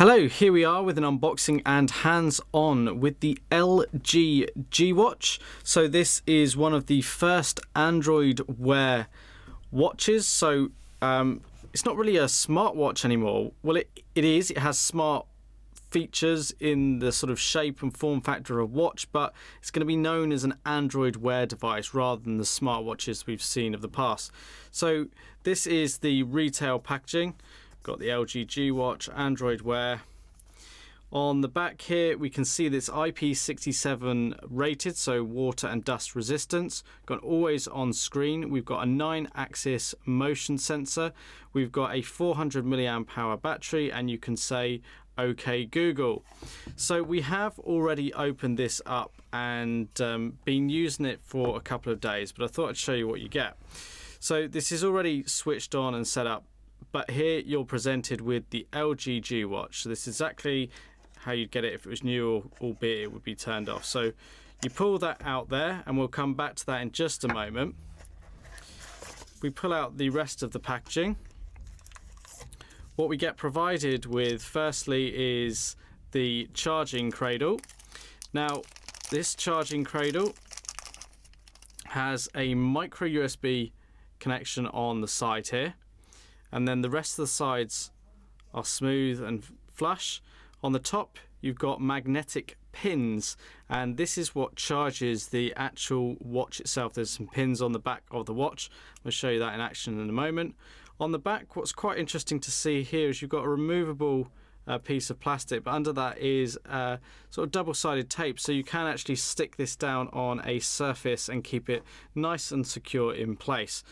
Hello, here we are with an unboxing and hands-on with the LG G Watch. So this is one of the first Android Wear watches. So it's not really a smartwatch anymore. Well, it is. It has smart features in the sort of shape and form factor of watch, but it's going to be known as an Android Wear device rather than the smartwatches we've seen of the past. So this is the retail packaging. Got the LG G Watch, Android Wear. On the back here we can see this IP67 rated, so water and dust resistance. Got always on screen. We've got a 9-axis motion sensor. We've got a 400 milliamp hour battery, and you can say OK Google. So we have already opened this up and been using it for a couple of days, but I thought I'd show you what you get. So this is already switched on and set up. But here you're presented with the LG G Watch. So this is exactly how you'd get it if it was new, albeit it would be turned off. So you pull that out there, and we'll come back to that in just a moment. We pull out the rest of the packaging. What we get provided with firstly is the charging cradle. Now this charging cradle has a micro USB connection on the side here. And then the rest of the sides are smooth and flush. On the top you've got magnetic pins, and this is what charges the actual watch itself. There's some pins on the back of the watch. I'll show you that in action in a moment. On the back, what's quite interesting to see here is you've got a removable piece of plastic, but under that is sort of double-sided tape, so you can actually stick this down on a surface and keep it nice and secure in place.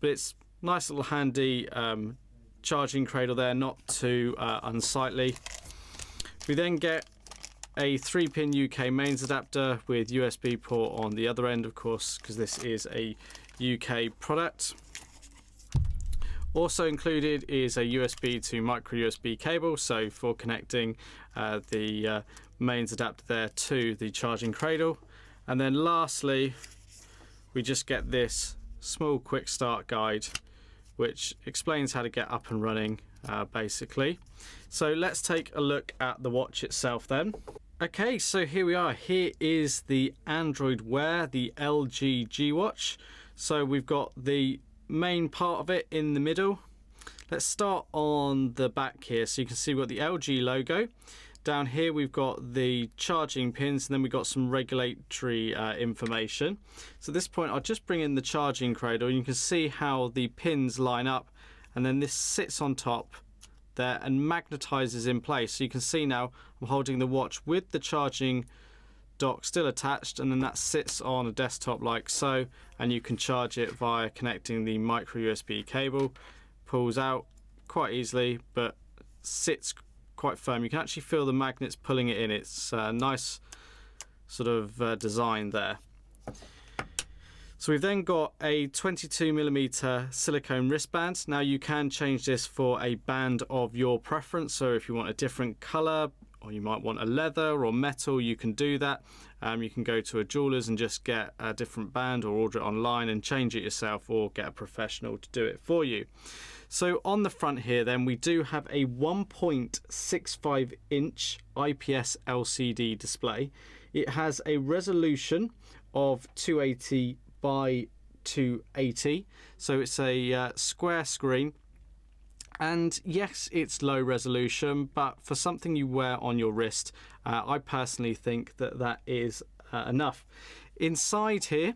But it's nice little handy charging cradle there, not too unsightly. We then get a 3-pin UK mains adapter with USB port on the other end, of course, because this is a UK product. Also included is a USB to micro USB cable, so for connecting the mains adapter there to the charging cradle. And then lastly, we just get this small quick start guide which explains how to get up and running basically. So let's take a look at the watch itself then. Okay, so here we are. Here is the Android Wear, the LG G Watch. So we've got the main part of it in the middle. Let's start on the back here. So you can see we've got the LG logo. Down here we've got the charging pins, and then we've got some regulatory information. So at this point I'll just bring in the charging cradle, and you can see how the pins line up, and then this sits on top there and magnetizes in place. So you can see now I'm holding the watch with the charging dock still attached, and then that sits on a desktop like so, and you can charge it via connecting the micro USB cable. Pulls out quite easily but sits quite firm. You can actually feel the magnets pulling it in. It's a nice sort of design there. So we've then got a 22mm silicone wristband. Now you can change this for a band of your preference, so if you want a different color, or you might want a leather or metal, you can do that. You can go to a jeweler's and just get a different band, or order it online and change it yourself, or get a professional to do it for you. So on the front here then we do have a 1.65 inch IPS LCD display. It has a resolution of 280 by 280, so it's a square screen. And yes, it's low resolution, but for something you wear on your wrist, I personally think that that is enough. Inside here,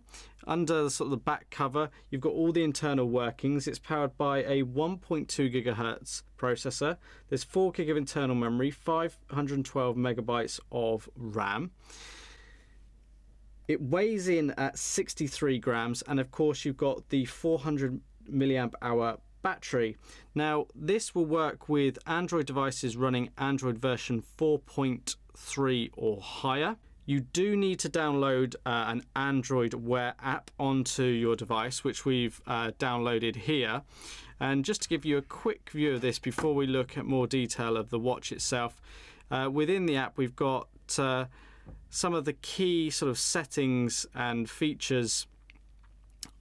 under sort of the back cover, you've got all the internal workings. It's powered by a 1.2 GHz processor. There's 4 GB of internal memory, 512 megabytes of RAM. It weighs in at 63 grams, and of course you've got the 400 milliamp hour battery. Now this will work with Android devices running Android version 4.3 or higher. You do need to download an Android Wear app onto your device, which we've downloaded here. And just to give you a quick view of this before we look at more detail of the watch itself, within the app we've got some of the key sort of settings and features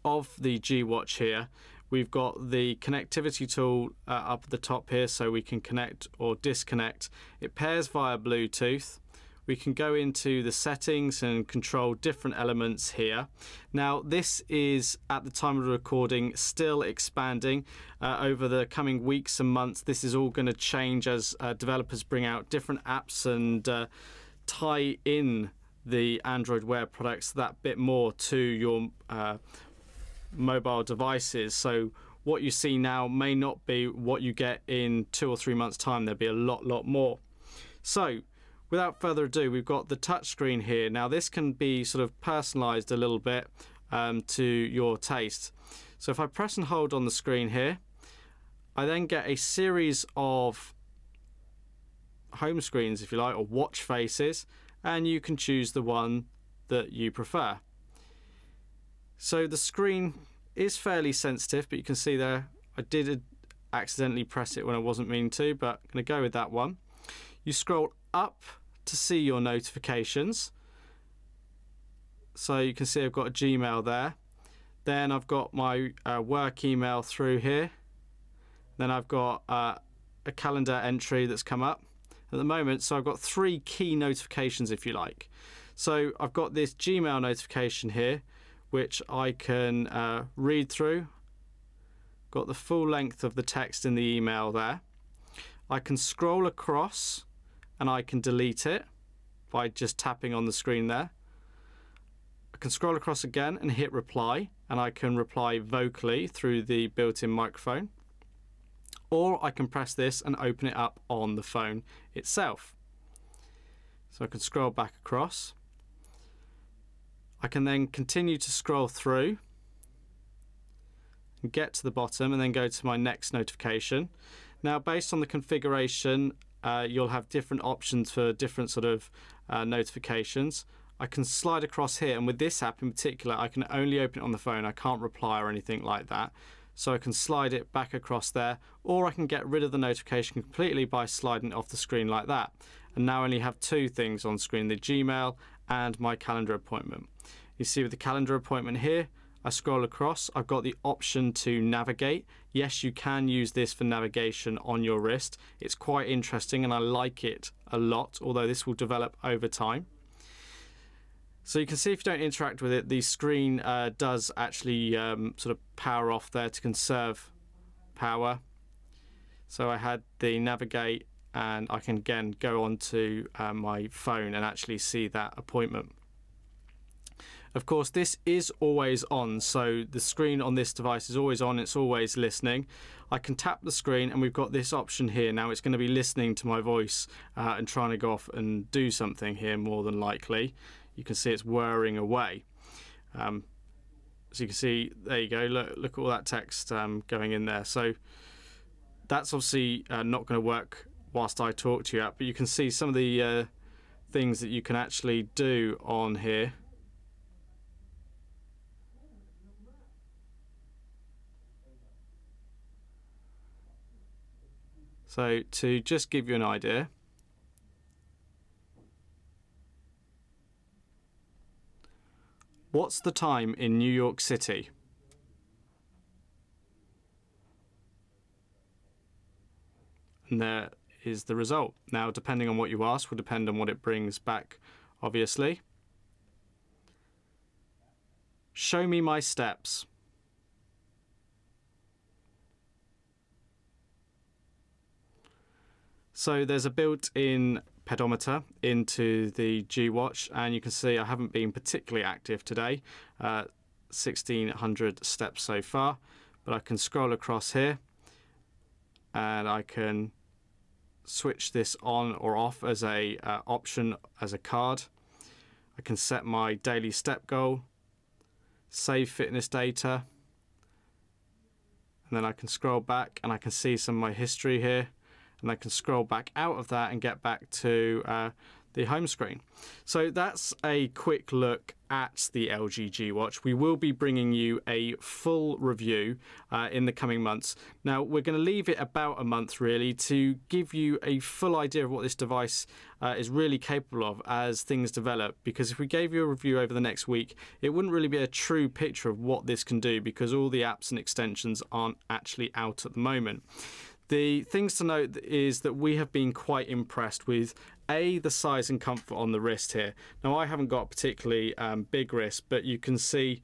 of the G Watch here. we've got the connectivity tool up at the top here, so we can connect or disconnect. It pairs via Bluetooth. We can go into the settings and control different elements here. Now this is, at the time of the recording, still expanding. Over the coming weeks and months this is all going to change as developers bring out different apps and tie in the Android Wear products that bit more to your mobile devices. So what you see now may not be what you get in 2 or 3 months time. There'll be a lot more. So without further ado, we've got the touch screen here. Now this can be sort of personalized a little bit to your taste. So if I press and hold on the screen here, I then get a series of home screens, if you like, or watch faces, and you can choose the one that you prefer. So the screen is fairly sensitive, but you can see there I did accidentally press it when I wasn't meaning to, but I'm going to go with that one. You scroll up to see your notifications. So you can see I've got a Gmail there. Then I've got my work email through here. Then I've got a calendar entry that's come up at the moment. So I've got 3 key notifications, if you like. So I've got this Gmail notification here, which I can read through. Got the full length of the text in the email there. I can scroll across and I can delete it by just tapping on the screen there. I can scroll across again and hit reply, and I can reply vocally through the built-in microphone. Or I can press this and open it up on the phone itself. So I can scroll back across. I can then continue to scroll through and get to the bottom and then go to my next notification. Now based on the configuration, you'll have different options for different sort of notifications. I can slide across here, and with this app in particular I can only open it on the phone. I can't reply or anything like that. So I can slide it back across there, or I can get rid of the notification completely by sliding it off the screen like that. And now I only have 2 things on screen, the Gmail and my calendar appointment. You see with the calendar appointment here, I scroll across, I've got the option to navigate. Yes, you can use this for navigation on your wrist. It's quite interesting and I like it a lot, although this will develop over time. So you can see if you don't interact with it, the screen does actually sort of power off there to conserve power. So I had the navigate, and I can again go onto my phone and actually see that appointment. Of course, this is always on, so the screen on this device is always on, it's always listening. I can tap the screen and we've got this option here. Now it's going to be listening to my voice and trying to go off and do something here, more than likely. You can see it's whirring away. So you can see, there you go, look at all that text going in there. So that's obviously not going to work whilst I talk to you, but you can see some of the things that you can actually do on here. So to just give you an idea, what's the time in New York City? And there is the result. Now, depending on what you ask will depend on what it brings back, obviously. Show me my steps. So there's a built-in pedometer into the G Watch, and you can see I haven't been particularly active today. 1,600 steps so far, but I can scroll across here and I can switch this on or off as a option as a card. I can set my daily step goal, save fitness data, and then I can scroll back and I can see some of my history here. And I can scroll back out of that and get back to the home screen. So that's a quick look at the LG G Watch. We will be bringing you a full review in the coming months. Now we're going to leave it about a month really to give you a full idea of what this device is really capable of as things develop, because if we gave you a review over the next week, it wouldn't really be a true picture of what this can do, because all the apps and extensions aren't actually out at the moment. The things to note is that we have been quite impressed with the size and comfort on the wrist here. Now I haven't got a particularly big wrist, but you can see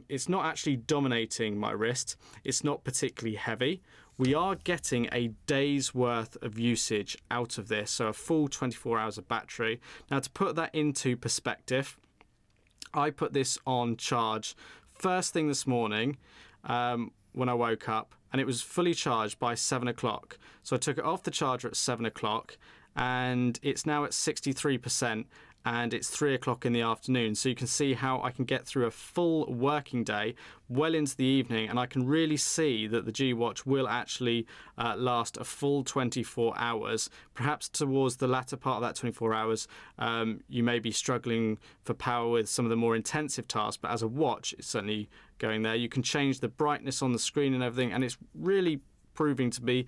it's not actually dominating my wrist. It's not particularly heavy. We are getting a day's worth of usage out of this, so a full 24 hours of battery. Now to put that into perspective, I put this on charge first thing this morning when I woke up, and it was fully charged by 7 o'clock. So I took it off the charger at 7 o'clock, and it's now at 63%, and it's 3 o'clock in the afternoon. So you can see how I can get through a full working day well into the evening, and I can really see that the G Watch will actually last a full 24 hours. Perhaps towards the latter part of that 24 hours, you may be struggling for power with some of the more intensive tasks, but as a watch, it's certainly going there. You can change the brightness on the screen and everything, and it's really proving to be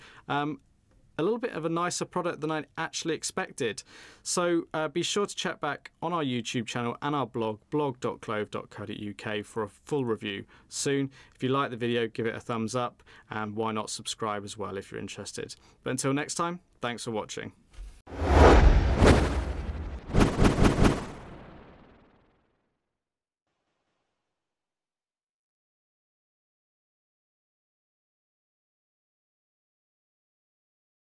a little bit of a nicer product than I actually expected. So be sure to check back on our YouTube channel and our blog, blog.clove.co.uk, for a full review soon. If you like the video, give it a thumbs up, and why not subscribe as well if you're interested. But until next time, thanks for watching.